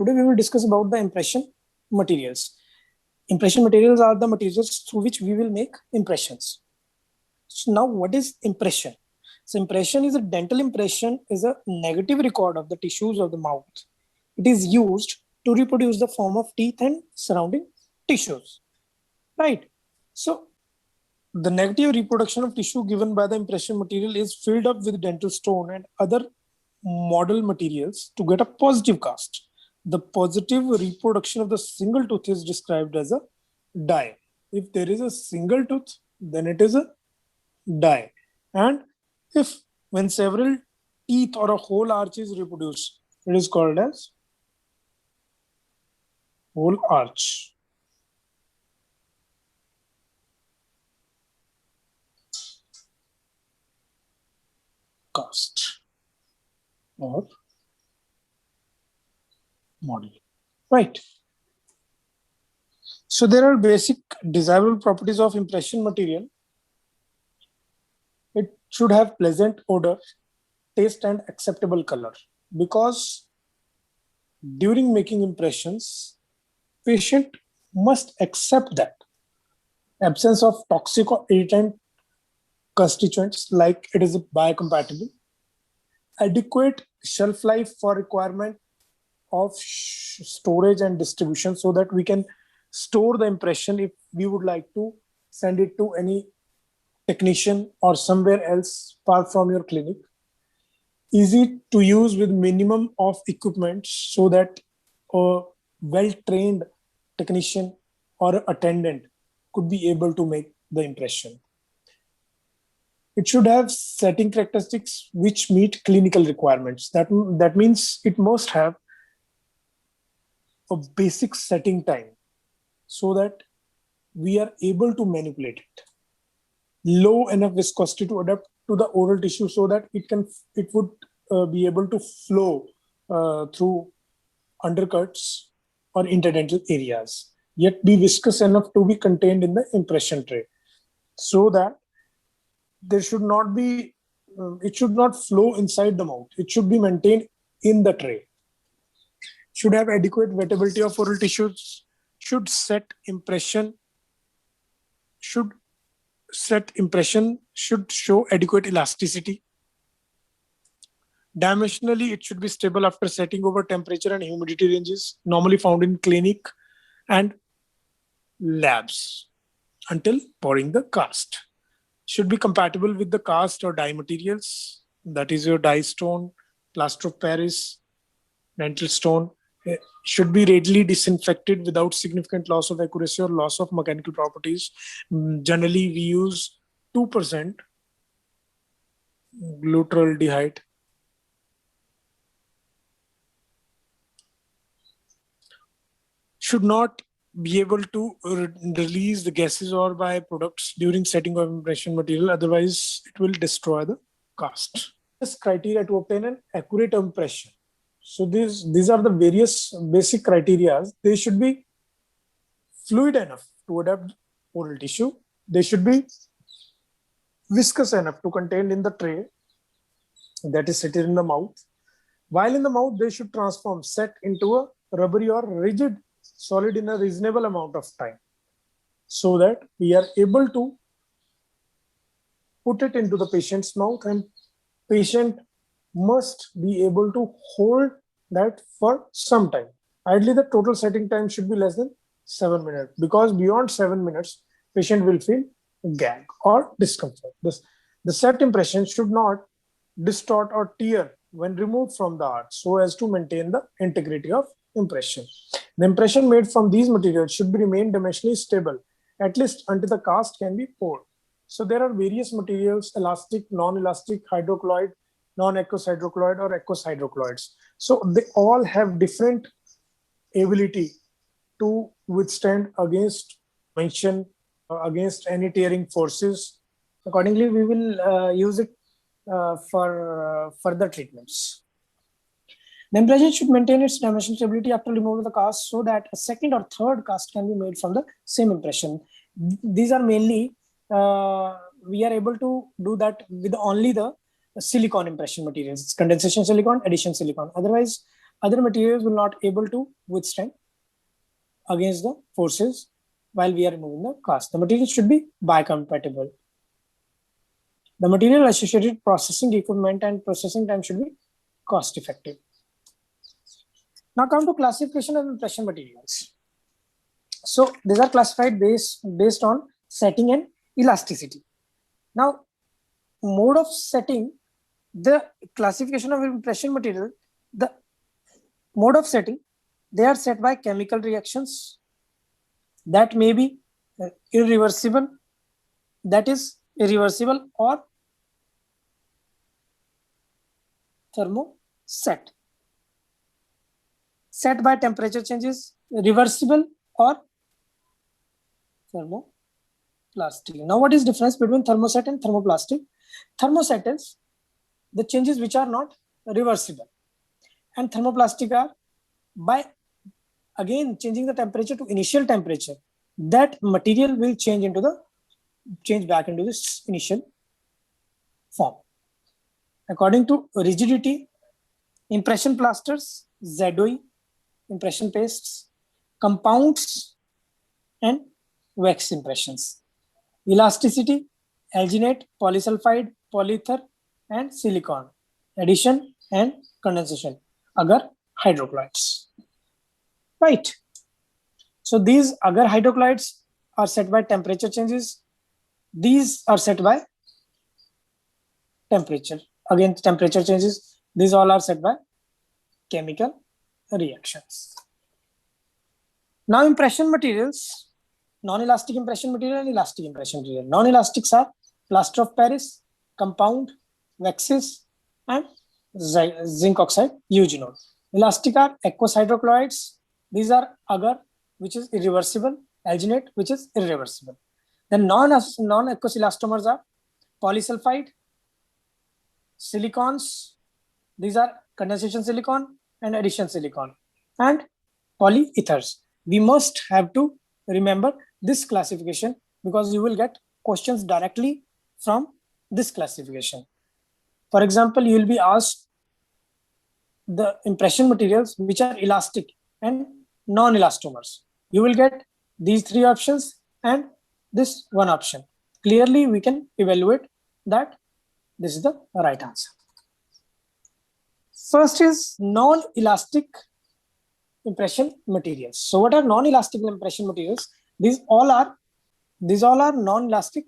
Today we will discuss about the impression materials. Impression materials are the materials through which we will make impressions. So now what is impression? So impression is a dental impression is a negative record of the tissues of the mouth. It is used to reproduce the form of teeth and surrounding tissues. Right. So the negative reproduction of tissue given by the impression material is filled up with dental stone and other model materials to get a positive cast. The positive reproduction of the single tooth is described as a die. If there is a single tooth, then it is a die. And if when several teeth or a whole arch is reproduced, it is called as whole arch. Cast or model, right? So there are basic desirable properties of impression material. It should have pleasant odor, taste and acceptable color, because during making impressions, patient must accept that absence of toxic or irritant constituents, like it is biocompatible, adequate shelf life for requirement of storage and distribution, so that we can store the impression if we would like to send it to any technician or somewhere else far from your clinic. Easy to use with minimum of equipment, so that a well-trained technician or attendant could be able to make the impression. It should have setting characteristics which meet clinical requirements. That means it must have a basic setting time, so that we are able to manipulate it. Low enough viscosity to adapt to the oral tissue, so that it would be able to flow through undercuts or interdental areas, yet be viscous enough to be contained in the impression tray, so that there should not be, it should not flow inside the mouth. It should be maintained in the tray. Should have adequate wettability of oral tissues. Should show adequate elasticity. Dimensionally, it should be stable after setting over temperature and humidity ranges normally found in clinic and labs until pouring the cast. Should be compatible with the cast or die materials, that is your die stone, plaster of Paris, dental stone. Should be readily disinfected without significant loss of accuracy or loss of mechanical properties. Generally, we use 2% glutaraldehyde. Should not be able to release the gases or byproducts during setting of impression material, otherwise it will destroy the cast. This criteria to obtain an accurate impression. So these are the various basic criteria. They should be fluid enough to adapt oral tissue. They should be viscous enough to contain in the tray, that is seated in the mouth. While in the mouth, they should transform, set into a rubbery or rigid solid in a reasonable amount of time, so that we are able to put it into the patient's mouth, and patient must be able to hold that for some time. Ideally, the total setting time should be less than 7 minutes, because beyond 7 minutes, patient will feel gag or discomfort. The set impression should not distort or tear when removed from the arch, so as to maintain the integrity of impression. The impression made from these materials should be remain dimensionally stable, at least until the cast can be poured. So there are various materials: elastic, non-elastic, hydrocolloid, non-aqueous hydrocolloid, or aqueous hydrocolloids. So they all have different ability to withstand against tension, against any tearing forces. Accordingly, we will use it for further treatments. The impression should maintain its dimensional stability after removal of the cast, so that a second or third cast can be made from the same impression. These are mainly, we are able to do that with only the silicone impression materials. It's condensation silicone, addition silicone. Otherwise, other materials will not able to withstand against the forces while we are removing the cast. The material should be biocompatible. The material associated processing equipment and processing time should be cost effective. Now come to classification of impression materials. So these are classified based on setting and elasticity. Now, mode of setting, the classification of impression material, the mode of setting, they are set by chemical reactions that may be irreversible, or thermoset. Set by temperature changes, reversible or thermoplastic. Now, what is difference between thermoset and thermoplastic? Thermoset is the changes which are not reversible, and thermoplastic are by again changing the temperature to initial temperature. That material will change back into this initial form. According to rigidity, impression plasters, ZOE, impression pastes, compounds, and wax impressions. Elasticity, alginate, polysulfide, polyether, and silicon. Addition and condensation, agar hydrochlorides. Right. So these agar hydrochlorides are set by temperature changes. These are set by temperature. Again, temperature changes. These all are set by chemical reactions. Now, impression materials, non-elastic impression material and elastic impression material. Non-elastics are plaster of Paris, compound, waxes, and zinc oxide eugenol. Elastic are aqueous hydrochlorides. These are agar, which is irreversible, alginate, which is irreversible. Then non-aqueous elastomers are polysulfide, silicons. These are condensation silicon and addition silicon, and polyethers. We must have to remember this classification because you will get questions directly from this classification. For example, you will be asked the impression materials which are elastic and non-elastomers. You will get these three options and this one option. Clearly, we can evaluate that this is the right answer. First is non-elastic impression materials. So what are non-elastic impression materials? These all are non-elastic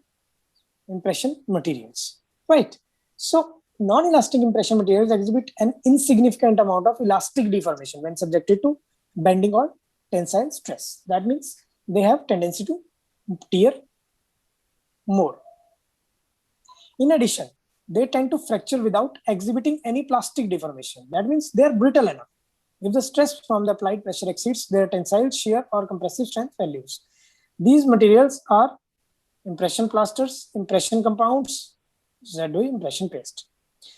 impression materials, right? So non-elastic impression materials exhibit an insignificant amount of elastic deformation when subjected to bending or tensile stress. That means they have tendency to tear more. In addition, they tend to fracture without exhibiting any plastic deformation. That means they are brittle enough if the stress from the applied pressure exceeds their tensile, shear, or compressive strength values. These materials are impression plasters, impression compounds, ZOE, impression paste.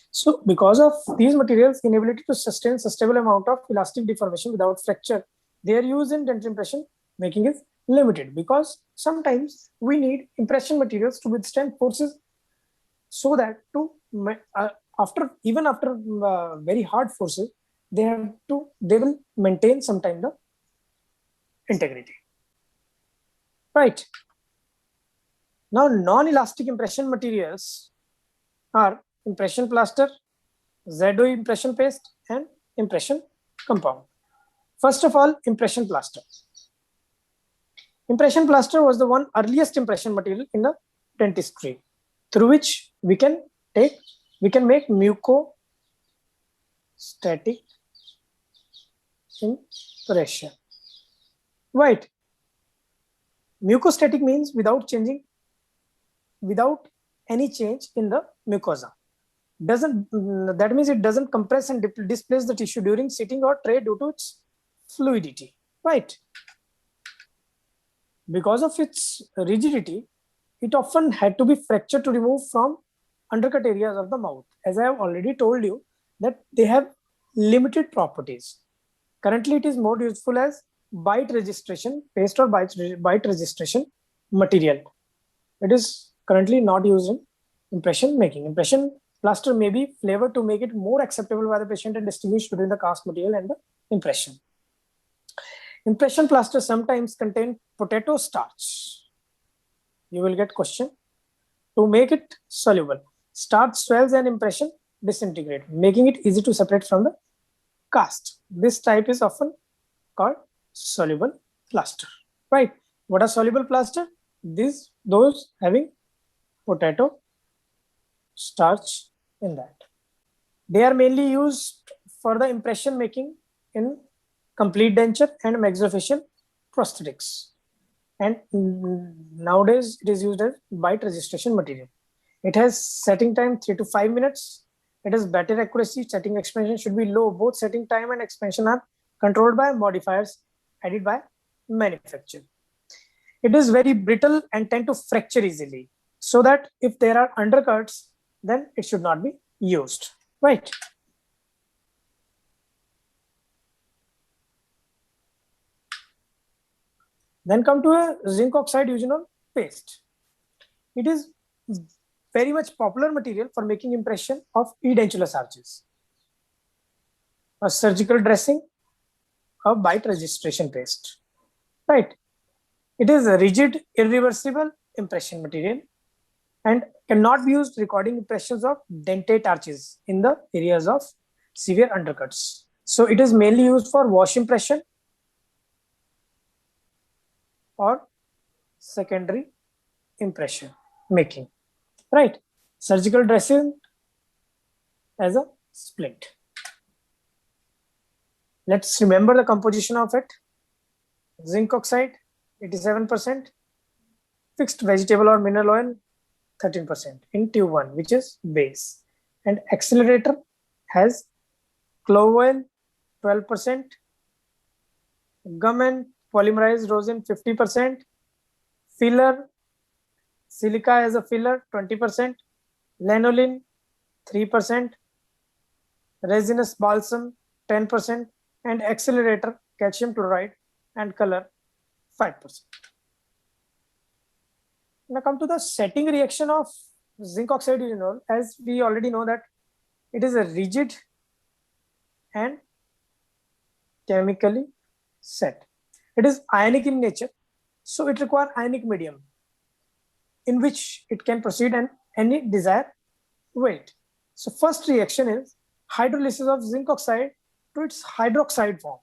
So because of these materials' inability to sustain sustainable amount of elastic deformation without fracture, their use in dental impression making is limited, because sometimes we need impression materials to withstand forces, so that even after very hard forces, they will maintain sometime the integrity. Right. Now, non-elastic impression materials are impression plaster, ZOE impression paste, and impression compound. First of all, impression plaster. Impression plaster was the one earliest impression material in the dentistry, through which we can make mucostatic impression. Right. Mucostatic means without any change in the mucosa. That means it doesn't compress and displace the tissue during sitting or tray due to its fluidity, right? Because of its rigidity, it often had to be fractured to remove from undercut areas of the mouth. As I have already told you that they have limited properties. Currently, it is more useful as bite registration paste or bite registration material. It is currently not used in impression making. Impression Plaster may be flavored to make it more acceptable by the patient and distinguish between the cast material and the impression. Impression plaster sometimes contain potato starch. You will get question. To make it soluble, starch swells and impression disintegrate, making it easy to separate from the cast. This type is often called soluble plaster. Right? What are soluble plaster? Those having potato starch in that. They are mainly used for the impression making in complete denture and maxillofacial prosthetics. And nowadays it is used as bite registration material. It has setting time 3 to 5 minutes. It has better accuracy. Setting expansion should be low. Both setting time and expansion are controlled by modifiers added by manufacturer. It is very brittle and tend to fracture easily. So that if there are undercuts, then it should not be used. Right. Then come to a zinc oxide eugenol paste. It is very much popular material for making impression of edentulous arches. A surgical dressing, a bite registration paste. Right. It is a rigid, irreversible impression material and cannot be used recording impressions of dentate arches in the areas of severe undercuts. So it is mainly used for wash impression or secondary impression making. Right. Surgical dressing as a splint. Let's remember the composition of it. Zinc oxide 87%, fixed vegetable or mineral oil 13% in tube 1, which is base, and accelerator has clove oil 12%, gum and polymerized rosin 50%, filler silica as a filler 20%, lanolin 3%, resinous balsam 10%, and accelerator calcium chloride and color 5%. Now come to the setting reaction of zinc oxide eugenol. As we already know that it is a rigid and chemically set. It is ionic in nature, so it requires ionic medium in which it can proceed in any desired weight. So first reaction is hydrolysis of zinc oxide to its hydroxide form.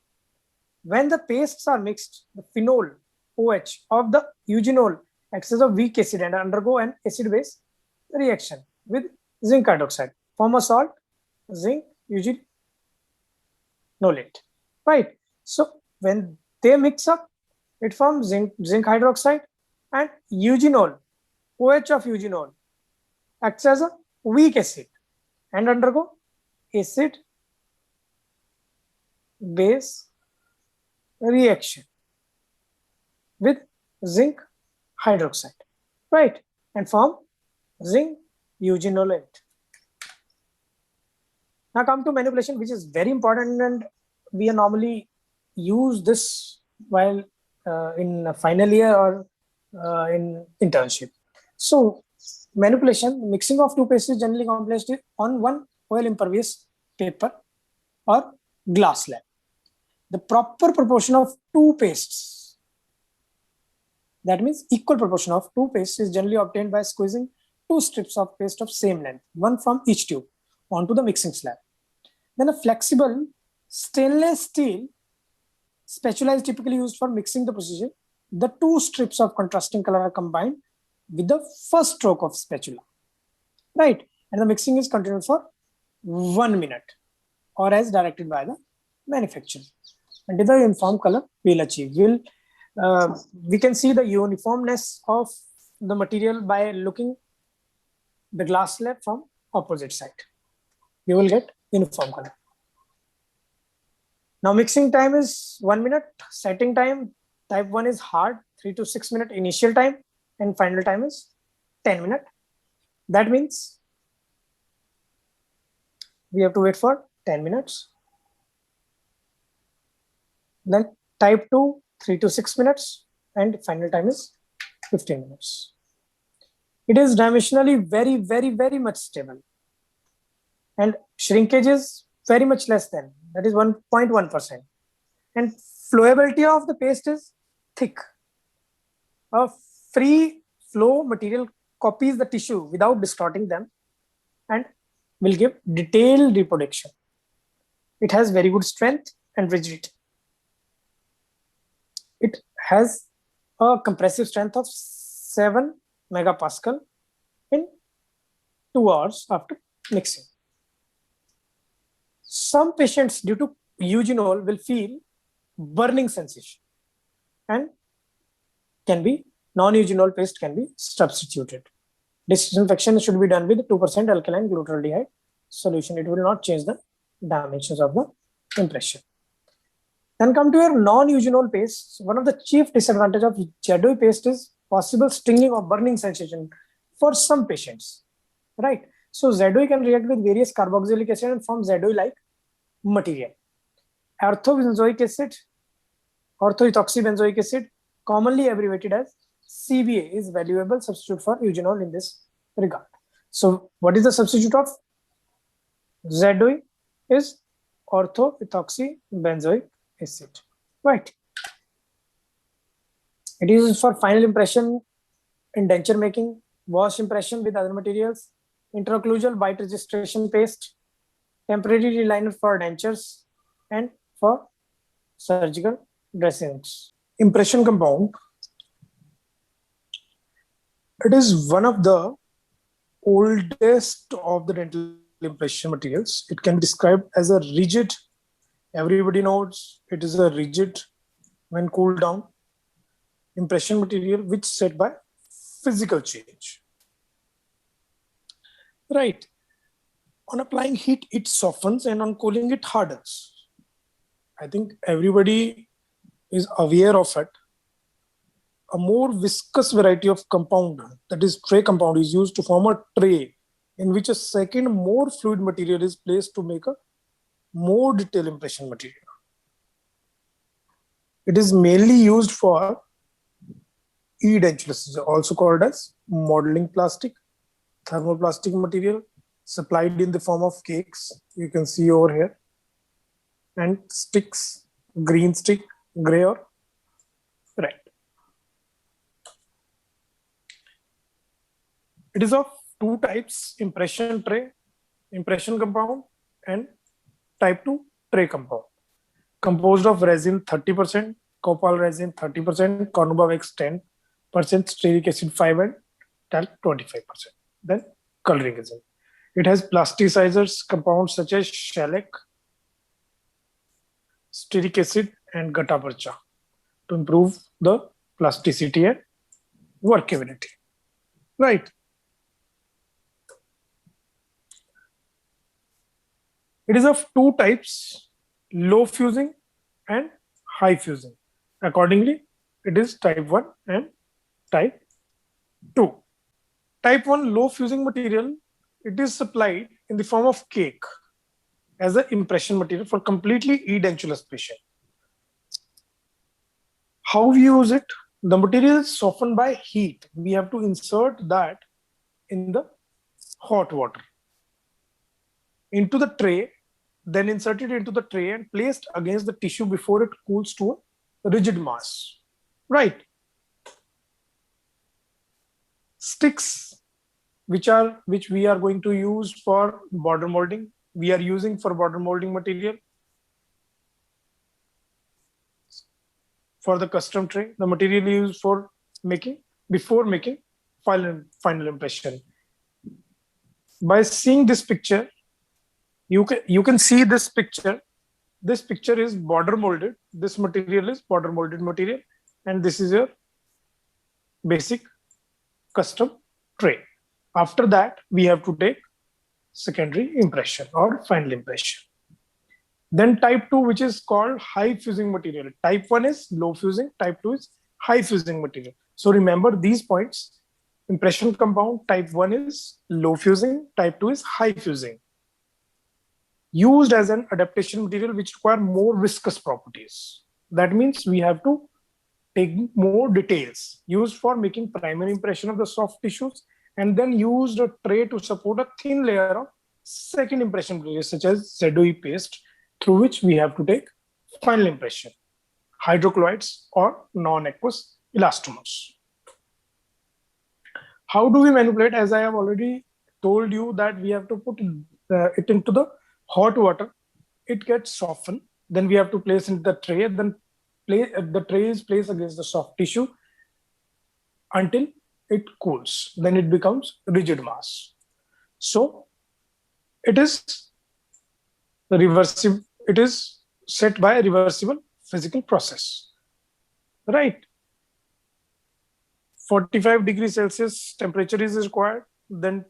When the pastes are mixed, the phenol OH of the eugenol acts as a weak acid and undergo an acid-base reaction with zinc hydroxide, form a salt, zinc eugenolate. Right. So when they mix up, it forms zinc hydroxide, and eugenol, OH of eugenol, acts as a weak acid and undergo acid-base reaction with zinc hydroxide, right, and form zinc eugenolate. Now come to manipulation, which is very important, and we normally use this while in final year or in internship. So manipulation, mixing of two pastes is generally accomplished on one oil impervious paper or glass slab. The proper proportion of two pastes, that means equal proportion of two pastes, is generally obtained by squeezing two strips of paste of same length, one from each tube, onto the mixing slab. Then a flexible stainless steel spatula is typically used for mixing the procedure. The two strips of contrasting color are combined with the first stroke of spatula, right? And the mixing is continued for 1 minute or as directed by the manufacturer. Until the uniform color will achieve. We can see the uniformness of the material by looking the glass slab from opposite side. You will get uniform color. Now mixing time is 1 minute. Setting time, type 1 is hard, 3 to 6 minute initial time, and final time is 10 minute. That means we have to wait for 10 minutes. Then type 2, 3 to 6 minutes, and final time is 15 minutes. It is dimensionally very, very, very much stable. and shrinkage is very much less than, that is 1.1%. And flowability of the paste is thick. A free flow material copies the tissue without distorting them and will give detailed reproduction. It has very good strength and rigidity. It has a compressive strength of 7 megapascal in 2 hours after mixing. Some patients due to eugenol will feel burning sensation and can be non-eugenol paste can be substituted. Disinfection should be done with 2% alkaline glutaraldehyde solution. It will not change the dimensions of the impression. Then come to your non-eugenol paste. One of the chief disadvantages of Zedoy paste is possible stinging or burning sensation for some patients, right? So Zedoy can react with various carboxylic acid and form Zedoy-like material. Orthobenzoic acid, orthoethoxybenzoic acid, commonly abbreviated as CBA, is valuable substitute for eugenol in this regard. So what is the substitute of Zedoy? Is orthoethoxybenzoic acid, right? It is used for final impression, indenture making, wash impression with other materials, intraocclusal bite registration paste, temporary reliner for dentures, and for surgical dressings. Impression compound. It is one of the oldest of the dental impression materials. It can be described as a rigid, everybody knows it is a rigid when cooled down impression material which is set by physical change. Right. On applying heat, it softens, and on cooling, it hardens. I think everybody is aware of it. A more viscous variety of compound, that is tray compound, is used to form a tray in which a second more fluid material is placed to make a more detailed impression material. It is mainly used for edentulous, also called as modeling plastic, thermoplastic material supplied in the form of cakes. You can see over here, and sticks, green stick, gray or red. It is of two types: impression tray, impression compound, and type 2 tray compound, composed of resin 30%, copal resin 30%, carnauba wax 10%, stearic acid 5%, and talc 25%. Then coloring resin. It has plasticizers compounds such as shellac, stearic acid, and gutta percha to improve the plasticity and workability. Right. It is of two types: low fusing and high fusing. Accordingly, it is type 1 and type 2. Type 1 low fusing material, it is supplied in the form of cake as an impression material for completely edentulous patient. How we use it? The material is softened by heat. We have to insert that in the hot water into the tray, then inserted into the tray and placed against the tissue before it cools to a rigid mass. Right. Sticks, which we are going to use for border molding. We are using for border molding material. For the custom tray, the material used for making, before making final impression. By seeing this picture, you can see this picture. This picture is border molded. This material is border molded material, and this is your basic custom tray. After that, we have to take secondary impression or final impression. Then type 2, which is called high fusing material. Type 1 is low fusing, type 2 is high fusing material. So remember these points. Impression compound, type 1 is low fusing, type 2 is high fusing. Used as an adaptation material which require more viscous properties. That means we have to take more details. Used for making primary impression of the soft tissues, and then used a tray to support a thin layer of second impression materials such as ZOE paste, through which we have to take final impression, hydrocolloids or non-aqueous elastomers. How do we manipulate? As I have already told you that we have to put it into the hot water. It gets softened. Then we have to place in the tray. Then the tray is placed against the soft tissue until it cools. Then it becomes rigid mass. So it is reversible. It is set by a reversible physical process, right? 45 degrees Celsius temperature is required, then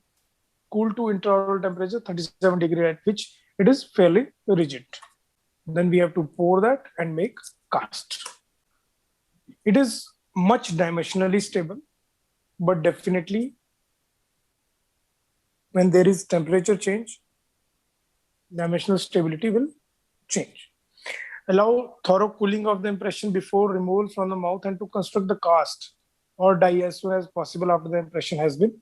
cool to intraoral temperature 37 degree at which it is fairly rigid. Then we have to pour that and make cast. It is much dimensionally stable, but definitely when there is temperature change, dimensional stability will change. Allow thorough cooling of the impression before removal from the mouth and to construct the cast or die as soon as possible after the impression has been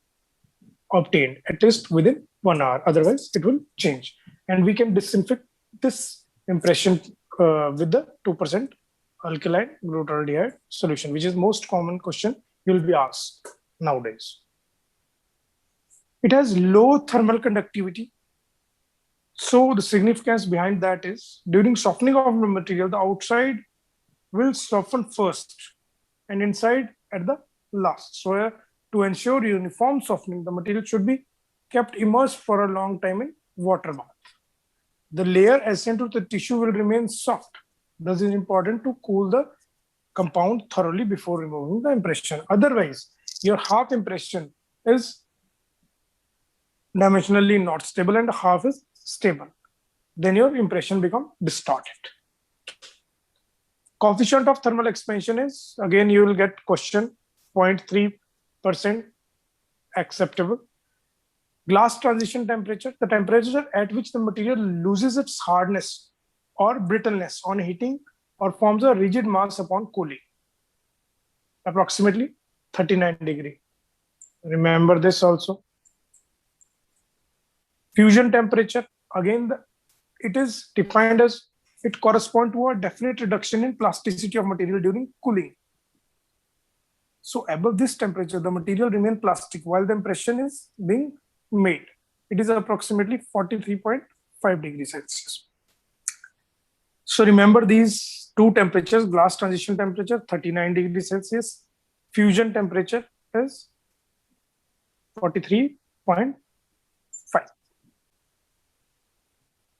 obtained, at least within 1 hour. Otherwise, it will change. And we can disinfect this impression with the 2% alkaline glutaraldehyde solution, which is most common question you will be asked nowadays. It has low thermal conductivity. So the significance behind that is during softening of the material, the outside will soften first and inside at the last. So to ensure uniform softening, the material should be kept immersed for a long time in water bath. The layer adjacent to the tissue will remain soft. Thus, it is important to cool the compound thoroughly before removing the impression. Otherwise, your half impression is dimensionally not stable and half is stable. Then your impression becomes distorted. Coefficient of thermal expansion is, again, you will get question 0.3% acceptable. Glass transition temperature, the temperature at which the material loses its hardness or brittleness on heating or forms a rigid mass upon cooling. Approximately 39 degrees. Remember this also. Fusion temperature, again, it is defined as it corresponds to a definite reduction in plasticity of material during cooling. So above this temperature, the material remains plastic while the impression is being made. It is approximately 43.5 degrees Celsius. So remember these two temperatures: glass transition temperature 39 degrees Celsius, fusion temperature is 43.5.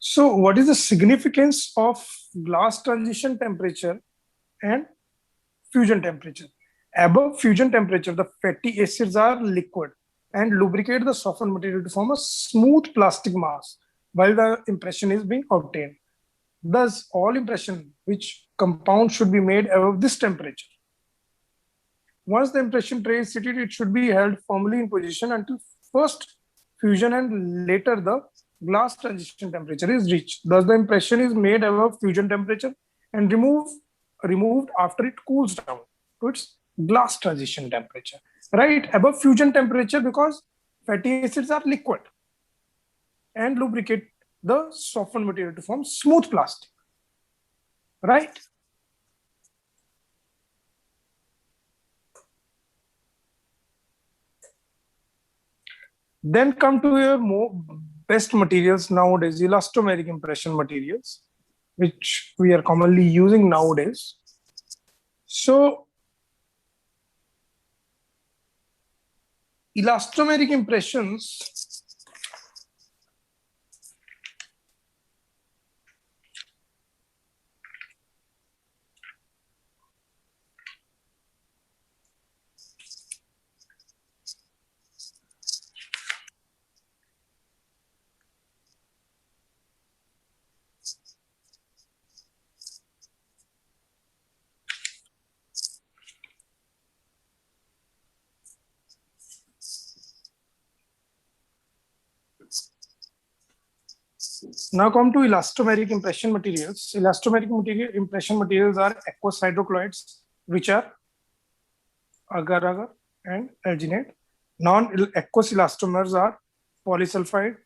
So what is the significance of glass transition temperature and fusion temperature? Above fusion temperature, the fatty acids are liquid and lubricate the softened material to form a smooth plastic mass while the impression is being obtained. Thus, all impression which compound should be made above this temperature. Once the impression tray is seated, it should be held firmly in position until first fusion and later the glass transition temperature is reached. Thus, the impression is made above fusion temperature and removed after it cools down to its glass transition temperature. Right above fusion temperature, because fatty acids are liquid and lubricate the softened material to form smooth plastic. Right? Then come to your best materials nowadays, elastomeric impression materials, which we are commonly using nowadays. So elastomeric impressions now come to elastomeric impression materials. Elastomeric impression materials are aqueous hydrocolloids, which are agar-agar and alginate. Non-aqueous elastomers are polysulfide,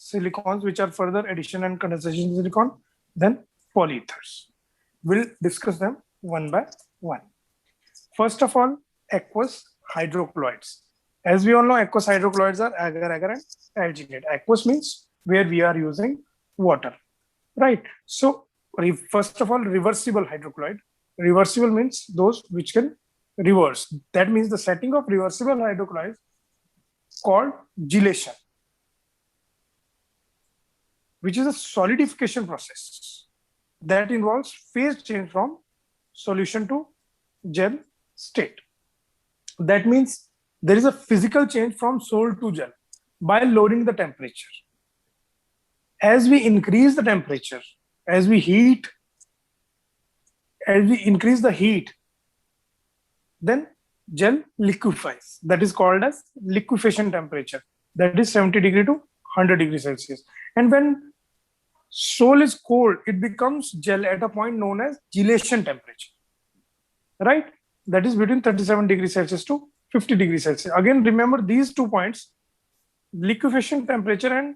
silicons, which are further addition and condensation silicon, then polyethers. We'll discuss them one by one. First of all, aqueous hydrocolloids. As we all know, aqueous hydrocolloids are agar, and alginate. Aqueous means where we are using water, right? So first of all, reversible hydrocolloid. Reversible means those which can reverse. That means the setting of reversible hydrocolloids called gelation, which is a solidification process that involves phase change from solution to gel state. That means there is a physical change from sol to gel by lowering the temperature. As we increase the temperature, as we increase the heat, then gel liquefies. That is called as liquefaction temperature. That is 70 degree to 100 degrees Celsius. And when sol is cold, it becomes gel at a point known as gelation temperature, right? That is between 37 degrees Celsius to 50 degrees Celsius. Again, remember these 2 points, liquefaction temperature and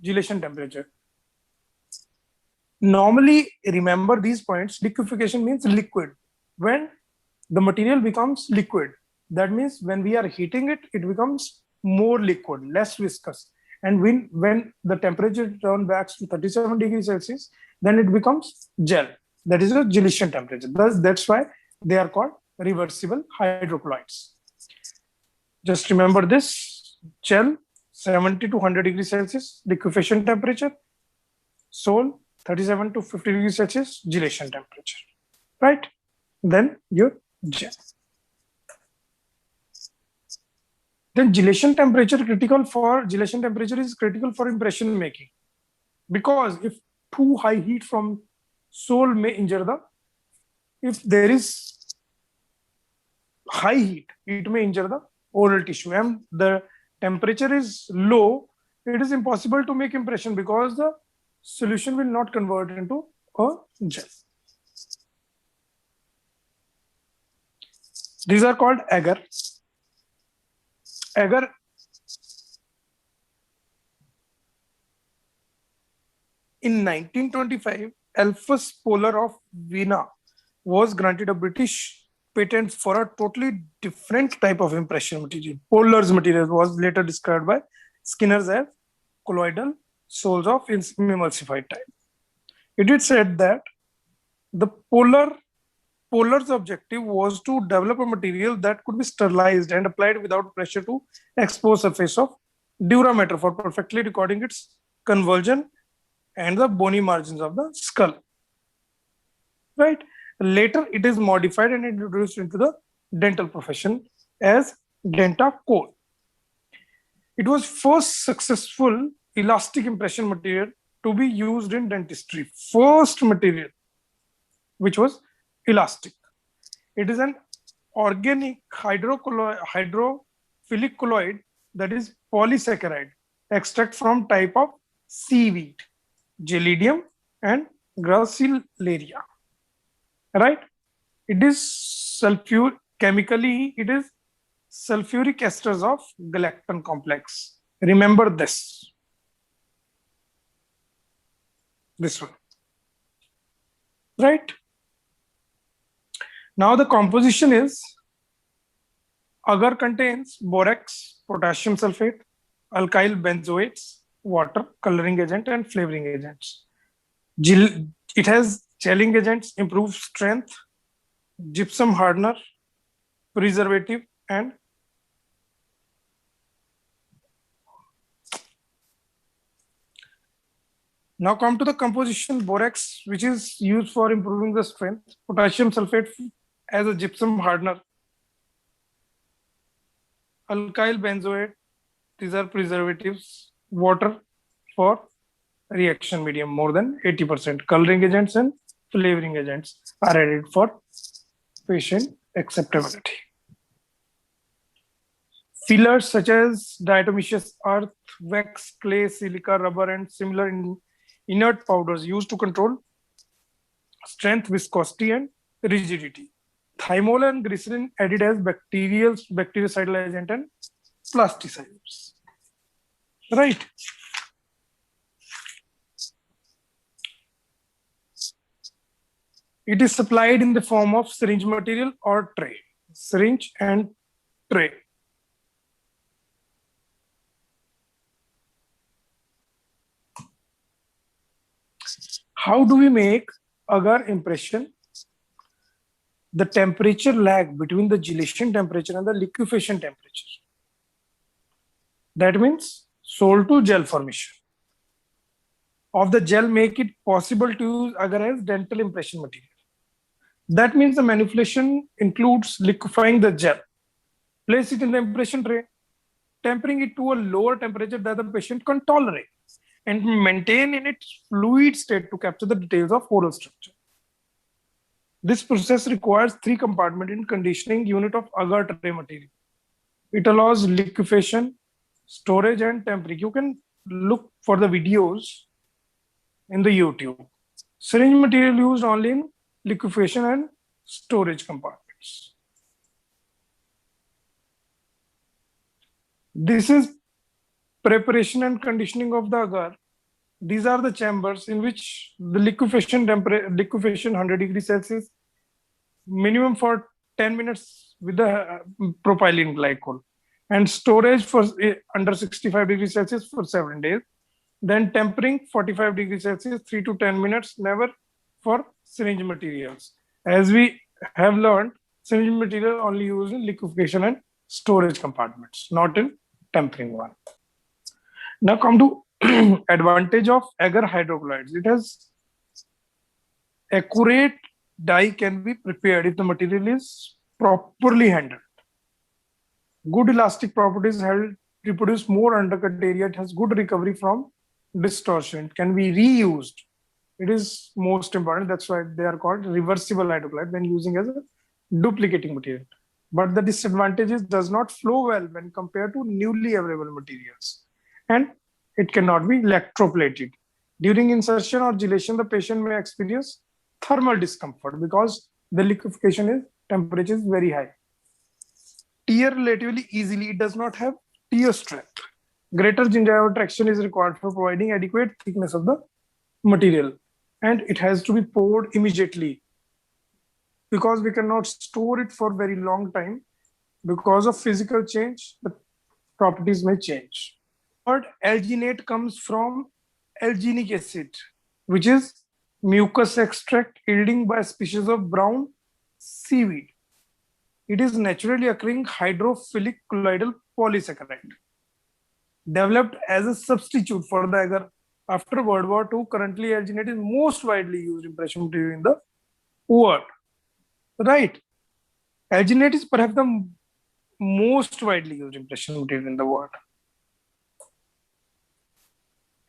gelation temperature. Normally, remember these points. Liquefaction means liquid. When the material becomes liquid, that means when we are heating it, it becomes more liquid, less viscous. And when the temperature turns back to 37 degrees Celsius, then it becomes gel. That is a gelation temperature. That's why they are called reversible hydrocolloids. Just remember this: gel 70 to 100 degrees Celsius, liquefaction temperature; sol 37 to 50 degrees Celsius, gelation temperature. Right? Then your gel. Then gelation temperature is critical for impression making, because if too high heat from sol may injure if there is high heat, it may injure the oral tissue, and the temperature is low, it is impossible to make impression because the solution will not convert into a gel. These are called agar. Agar in 1925, Alphus Polar of Vienna was granted a British patent for a totally different type of impression material. Polar's material was later described by Skinner as colloidal soles of emulsified type. It is said that the Polar's objective was to develop a material that could be sterilized and applied without pressure to exposed surface of durameter for perfectly recording its conversion and the bony margins of the skull. Right? Later, it is modified and introduced into the dental profession as Dentacol. It was first successful elastic impression material to be used in dentistry. First material which was elastic. It is an organic hydrophilic colloid, that is polysaccharide, extract from type of seaweed, Gelidium and Gracilaria. Right? It is chemically, it is sulfuric esters of galactone complex. Remember this. This one. Right? Now the composition is: agar contains borax, potassium sulfate, alkyl benzoates, water, coloring agent, and flavoring agents. It has gelling agents, improved strength, gypsum hardener, preservative, and now come to the composition. Borax, which is used for improving the strength, potassium sulfate as a gypsum hardener, alkyl benzoate, these are preservatives, water for reaction medium, more than 80%, coloring agents and flavoring agents are added for patient acceptability. Fillers such as diatomaceous earth, wax, clay, silica, rubber, and similar inert powders used to control strength, viscosity, and rigidity. Thymol and glycerin added as bactericidal agent and plasticizers. Right. It is supplied in the form of syringe material or tray. Syringe and tray. How do we make agar impression? The temperature lag between the gelation temperature and the liquefaction temperature. That means sol to gel formation of the gel make it possible to use agar as dental impression material. That means the manipulation includes liquefying the gel, place it in the impression tray, tempering it to a lower temperature that the patient can tolerate, and maintain in its fluid state to capture the details of oral structure. This process requires 3 compartment in conditioning unit of agar tray material. It allows liquefaction, storage, and tempering. You can look for the videos in the YouTube. Syringe material used only in liquefaction and storage compartments. This is preparation and conditioning of the agar. These are the chambers in which the liquefaction 100 degrees Celsius, minimum for 10 minutes with the propylene glycol, and storage for under 65 degrees Celsius for 7 days. Then tempering 45 degrees Celsius, 3 to 10 minutes, never for syringe materials. As we have learned, syringe material only used in liquefaction and storage compartments, not in tempering one. Now come to advantage of agar hydrocolloids. It has accurate dye can be prepared if the material is properly handled. Good elastic properties help reproduce more undercut area. It has good recovery from distortion. It can be reused. It is most important. That's why they are called reversible hydrocolloid when using as a duplicating material. But the disadvantage is does not flow well when compared to newly available materials. And it cannot be electroplated. During insertion or gelation, the patient may experience thermal discomfort because the liquefaction temperature is very high. Tear relatively easily. It does not have tear strength. Greater gingival traction is required for providing adequate thickness of the material. And it has to be poured immediately because we cannot store it for very long time. Because of physical change, the properties may change. Word alginate comes from alginic acid, which is mucus extract yielding by a species of brown seaweed. It is naturally occurring hydrophilic colloidal polysaccharide developed as a substitute for the agar. After World War II, currently alginate is most widely used impression material in the world. Right? Alginate is perhaps the most widely used impression material in the world.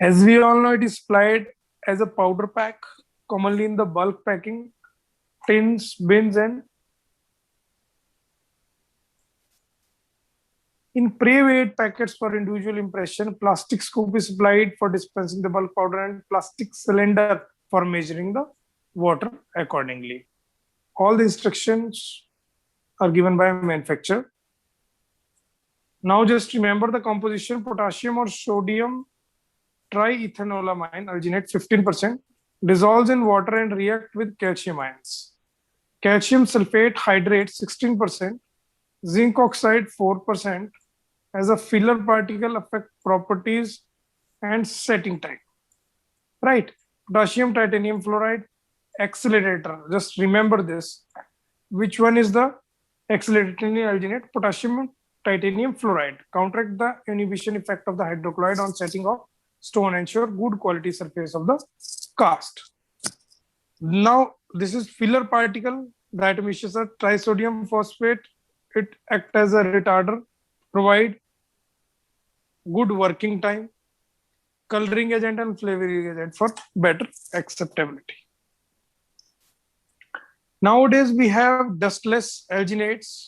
As we all know, it is supplied as a powder pack, commonly in the bulk packing, tins, bins, and in pre-weighed packets for individual impression. Plastic scoop is supplied for dispensing the bulk powder and plastic cylinder for measuring the water accordingly. All the instructions are given by manufacturer. Now just remember the composition: potassium or sodium triethanolamine alginate 15% dissolves in water and react with calcium ions. Calcium sulfate hydrate 16%, zinc oxide 4% as a filler particle affect properties and setting time. Right? Potassium titanium fluoride accelerator. Just remember this. Which one is the accelerating alginate? Potassium titanium fluoride. Counteract the inhibition effect of the hydrocolloid on setting of stone, ensure good quality surface of the cast. Now, this is filler particle that emissions are trisodium phosphate. It acts as a retarder, provide good working time, coloring agent and flavoring agent for better acceptability. Nowadays, we have dustless alginates,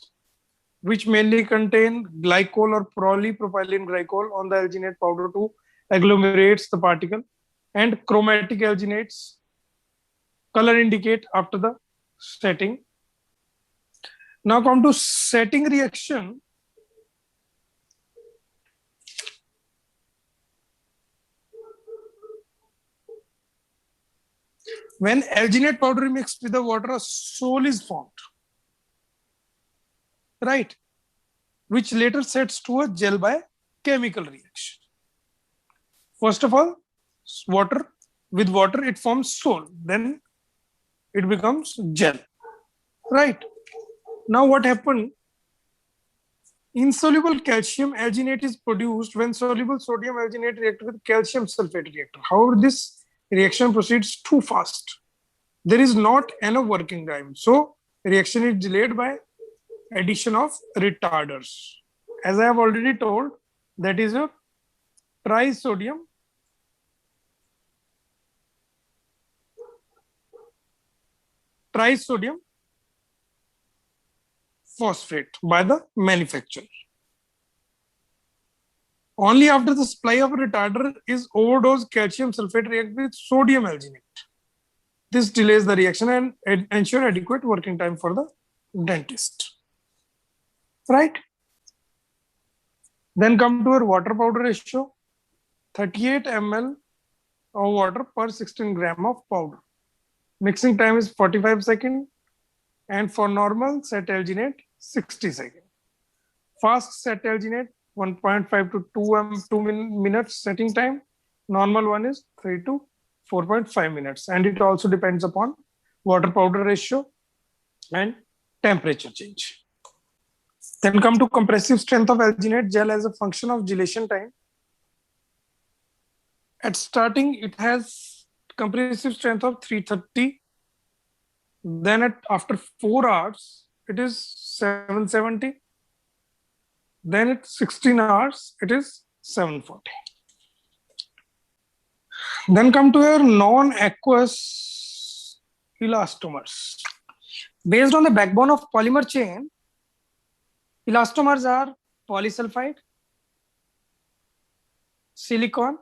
which mainly contain glycol or polypropylene glycol on the alginate powder to agglomerates the particle, and chromatic alginates color indicate after the setting. Now come to setting reaction. When alginate powder is mixed with the water, a sol is formed, right? Which later sets to a gel by chemical reaction. First of all, water with water it forms sol, then it becomes gel, right? Now what happened? Insoluble calcium alginate is produced when soluble sodium alginate reacts with calcium sulfate reactor. However, this reaction proceeds too fast. There is not enough working time. So reaction is delayed by addition of retarders. As I have already told, that is a trisodium phosphate by the manufacturer. Only after the supply of a retarder is overdose calcium sulfate react with sodium alginate. This delays the reaction and ensure adequate working time for the dentist. Right? Then come to our water powder ratio. 38 ml of water per 16 gram of powder. Mixing time is 45 seconds. And for normal set alginate, 60 seconds. Fast set alginate, 1.5 to 2 minutes setting time. Normal one is 3 to 4.5 minutes. And it also depends upon water powder ratio and temperature change. Then come to compressive strength of alginate gel as a function of gelation time. At starting, it has compressive strength of 330. Then after 4 hours, it is 770. Then at 16 hours, it is 740. Then come to your non-aqueous elastomers. Based on the backbone of polymer chain, elastomers are polysulfide, silicon,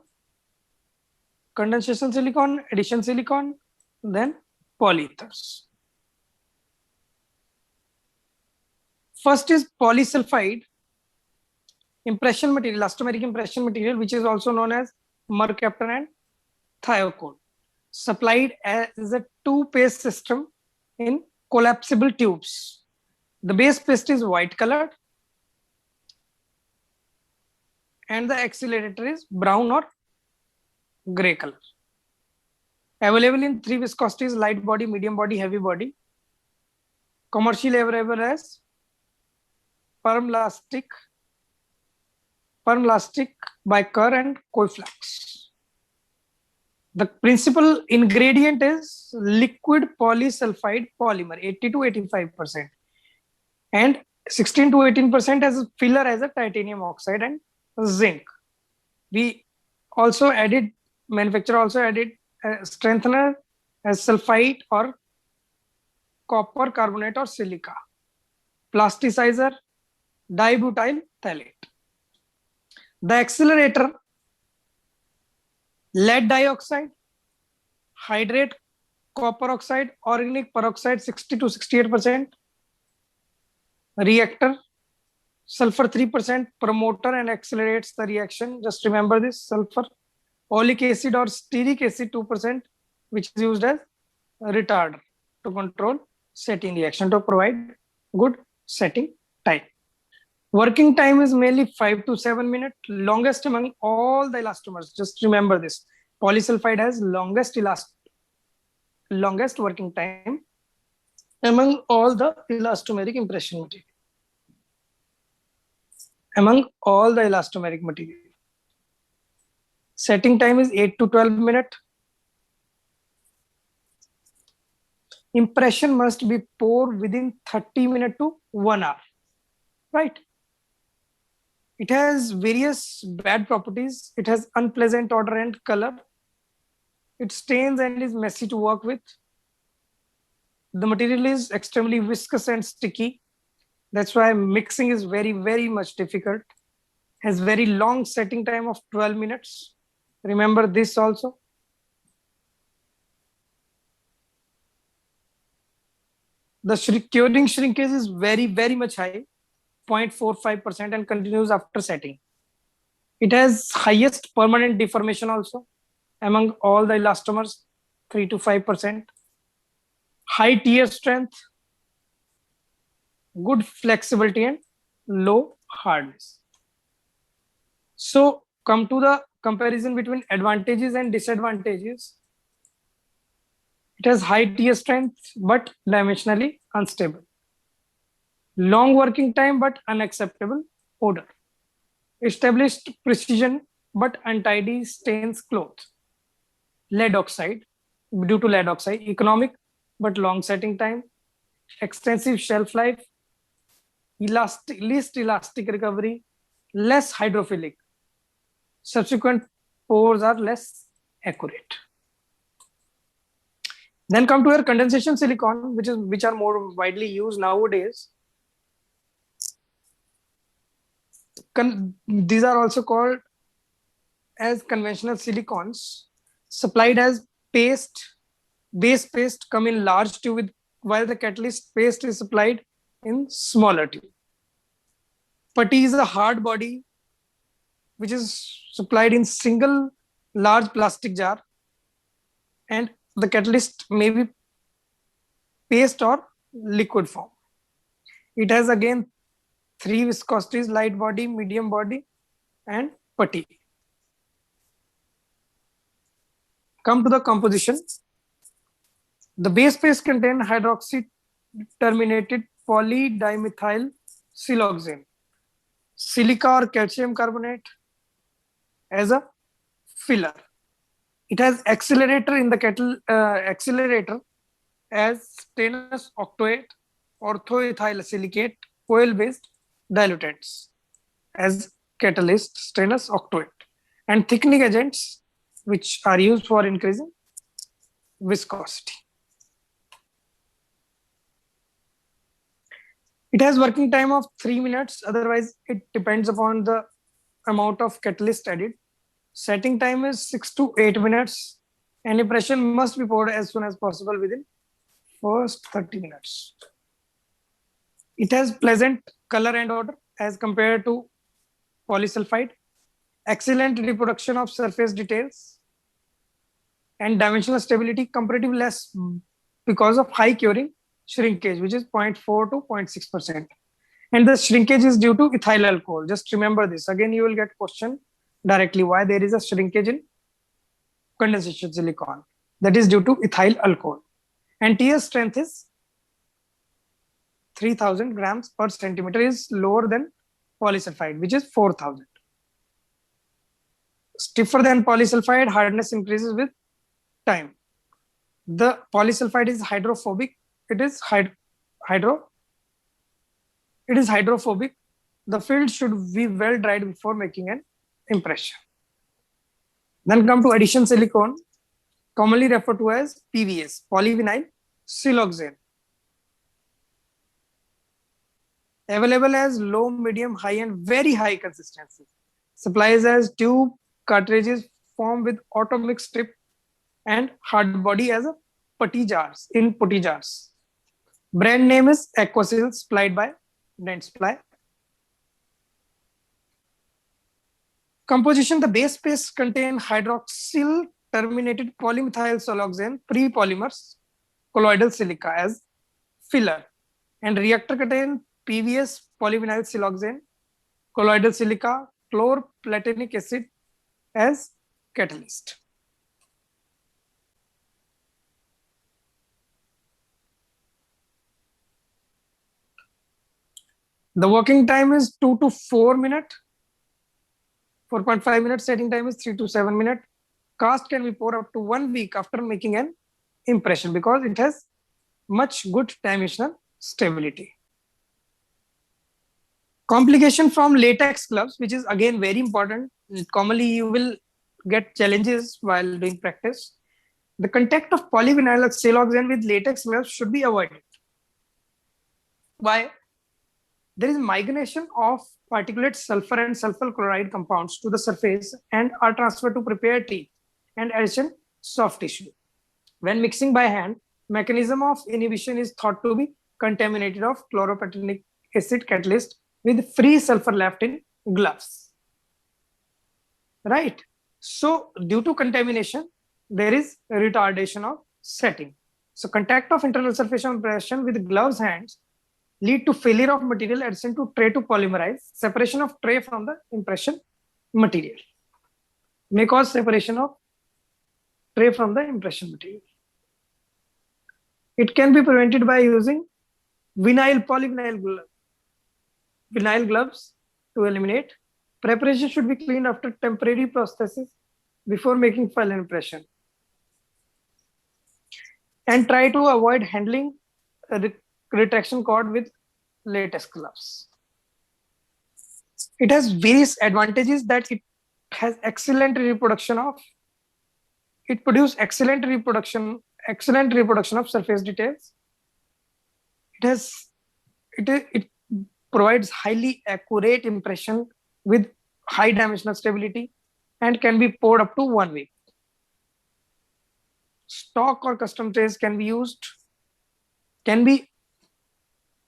condensation silicon, addition silicon, then polyethers. First is polysulfide impression material, elastomeric impression material, which is also known as mercaptan and thiocol, supplied as a two-paste system in collapsible tubes. The base paste is white colored and the accelerator is brown or gray color. Available in 3 viscosities: light body, medium body, heavy body. Commercially available as Permlastic by Kerr and Coiflax. The principal ingredient is liquid polysulfide polymer, 80 to 85%, and 16 to 18% as a filler as a titanium oxide and zinc. We also added, manufacturer also added a strengthener as sulfite or copper carbonate or silica, plasticizer, dibutyl phthalate. The accelerator: lead dioxide, hydrate copper oxide, organic peroxide 60 to 68%, reactor sulfur 3%, promoter and accelerates the reaction. Just remember this: sulfur, oleic acid or stearic acid 2%, which is used as a retarder to control setting reaction to provide good setting time. Working time is mainly 5 to 7 minutes, longest among all the elastomers. Just remember this: polysulfide has longest working time among all the elastomeric impression material. Setting time is 8 to 12 minutes. Impression must be poured within 30 minutes to 1 hour, right? It has various bad properties. It has unpleasant odor and color. It stains and is messy to work with. The material is extremely viscous and sticky. That's why mixing is very, very much difficult. Has very long setting time of 12 minutes. Remember this also. The curing shrinkage is very, very much high, 0.45%, and continues after setting. It has highest permanent deformation also among all the elastomers, 3 to 5%. High tear strength, good flexibility, and low hardness. So come to the comparison between advantages and disadvantages. It has high tear strength but dimensionally unstable. Long working time but unacceptable odor. Established precision but untidy stains cloth. Lead oxide, due to lead oxide. Economic but long setting time. Extensive shelf life. Least elastic recovery. Less hydrophilic. Subsequent pores are less accurate. Then come to your condensation silicone, which are more widely used nowadays. These are also called as conventional silicones, supplied as paste, base paste come in large tube, while the catalyst paste is supplied in smaller tube. Putty is a hard body which is supplied in single large plastic jar, and the catalyst may be paste or liquid form. It has again 3 viscosities: light body, medium body, and putty. Come to the composition. The base paste contains hydroxy terminated polydimethyl siloxane, silica or calcium carbonate as a filler. It has accelerator in the accelerator as stannous octoate, orthoethyl silicate, oil-based dilutants as catalyst, stannous octoate, and thickening agents which are used for increasing viscosity. It has working time of 3 minutes. Otherwise, it depends upon the amount of catalyst added. Setting time is 6 to 8 minutes. And impression must be poured as soon as possible within first 30 minutes. It has pleasant color and odor as compared to polysulfide. Excellent reproduction of surface details. And dimensional stability comparatively less because of high curing shrinkage, which is 0.4 to 0.6%. And the shrinkage is due to ethyl alcohol. Just remember this. Again, you will get question directly why there is a shrinkage in condensation silicone. That is due to ethyl alcohol. And tear strength is 3000 grams per centimeter, is lower than polysulfide, which is 4000. Stiffer than polysulfide, hardness increases with time. The polysulfide is hydrophobic. It is hydrophobic. The field should be well dried before making an impression. Then come to addition silicone, commonly referred to as PVS, polyvinyl siloxane. Available as low, medium, high, and very high consistency. Supplies as tube cartridges formed with auto mix strip and hard body as a putty jars, in putty jars. Brand name is Aquasil, supplied by Dentsply. Composition: the base paste contain hydroxyl terminated polymethyl siloxane pre-polymers, colloidal silica as filler, and reactor contain PVS polyvinyl siloxane, colloidal silica, chlorplatinic acid as catalyst. The working time is 2 to 4 minutes. 4.5 minutes. Setting time is 3 to 7 minutes. Cast can be poured up to 1 week after making an impression because it has much good dimensional stability. Complication from latex gloves, which is again very important. Commonly, you will get challenges while doing practice. The contact of polyvinyl siloxane with latex gloves should be avoided. Why? There is migration of particulate sulfur and sulfur chloride compounds to the surface and are transferred to prepared teeth and adjacent soft tissue. When mixing by hand, mechanism of inhibition is thought to be contaminated of chloroplatinic acid catalyst with free sulfur left in gloves. Right? So, due to contamination, there is retardation of setting. So contact of internal surface of impression with gloves hands lead to failure of material adjacent to tray to polymerize, separation of tray from the impression material. May cause separation of tray from the impression material. It can be prevented by using vinyl gloves to eliminate. Preparation should be cleaned after temporary prosthesis before making final impression. And try to avoid handling a retraction cord with latex gloves. It has various advantages that it has excellent reproduction of, it produces excellent reproduction of surface details. It provides highly accurate impression with high dimensional stability and can be poured up to 1 week. Stock or custom trays can be used,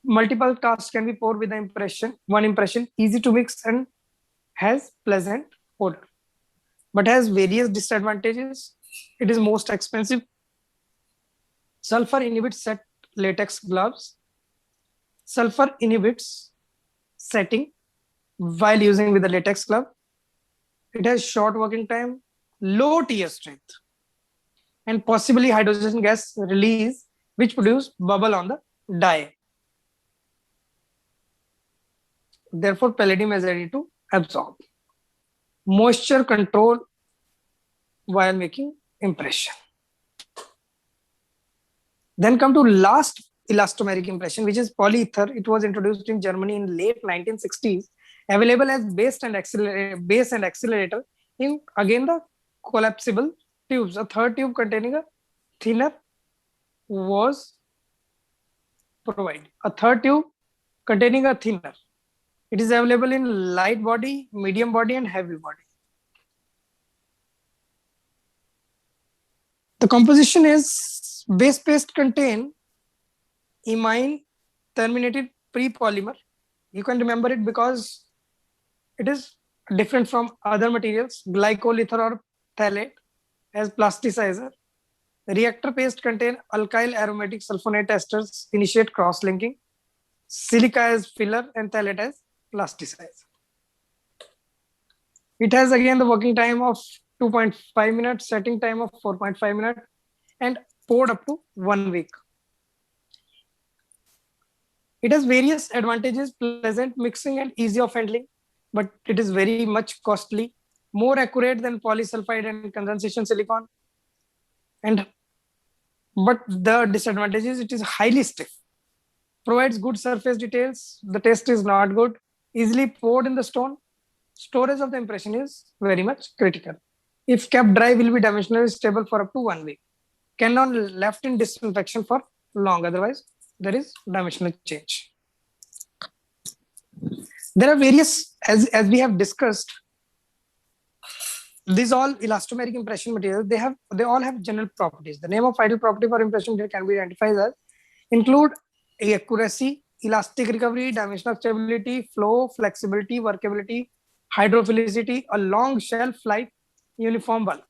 multiple casts can be poured with the one impression, easy to mix and has pleasant odor, but has various disadvantages. It is most expensive. Sulfur inhibits set latex gloves. Sulfur inhibits setting while using with the latex glove. It has short working time, low tear strength, and possibly hydrogen gas release, which produce bubble on the die. Therefore, palladium is ready to absorb. Moisture control while making impression. Then come to last elastomeric impression, which is polyether. It was introduced in Germany in late 1960s, available as base and accelerator in again the collapsible tubes. A third tube containing a thinner was provided. A third tube containing a thinner. It is available in light body, medium body, and heavy body. The composition is base paste contain imine terminated pre-polymer. You can remember it because it is different from other materials, glycol ether or phthalate as plasticizer. The reactor paste contain alkyl aromatic sulfonate esters, initiate cross-linking, silica as filler, and phthalate as plasticizer. It has again the working time of 2.5 minutes, setting time of 4.5 minutes, and poured up to 1 week. It has various advantages, pleasant mixing and easy of handling, but it is very much costly, more accurate than polysulfide and condensation silicon. But the disadvantage is it is highly stiff, provides good surface details, the taste is not good, easily poured in the stone. Storage of the impression is very much critical. If kept dry, will be dimensionally stable for up to 1 week. Cannot left in disinfection for long, otherwise there is dimensional change. There are various, as we have discussed, these all elastomeric impression materials, they all have general properties. The name of ideal property for impression material can be identified as include accuracy, elastic recovery, dimensional stability, flow, flexibility, workability, hydrophilicity, a long shelf life, uniform bulk.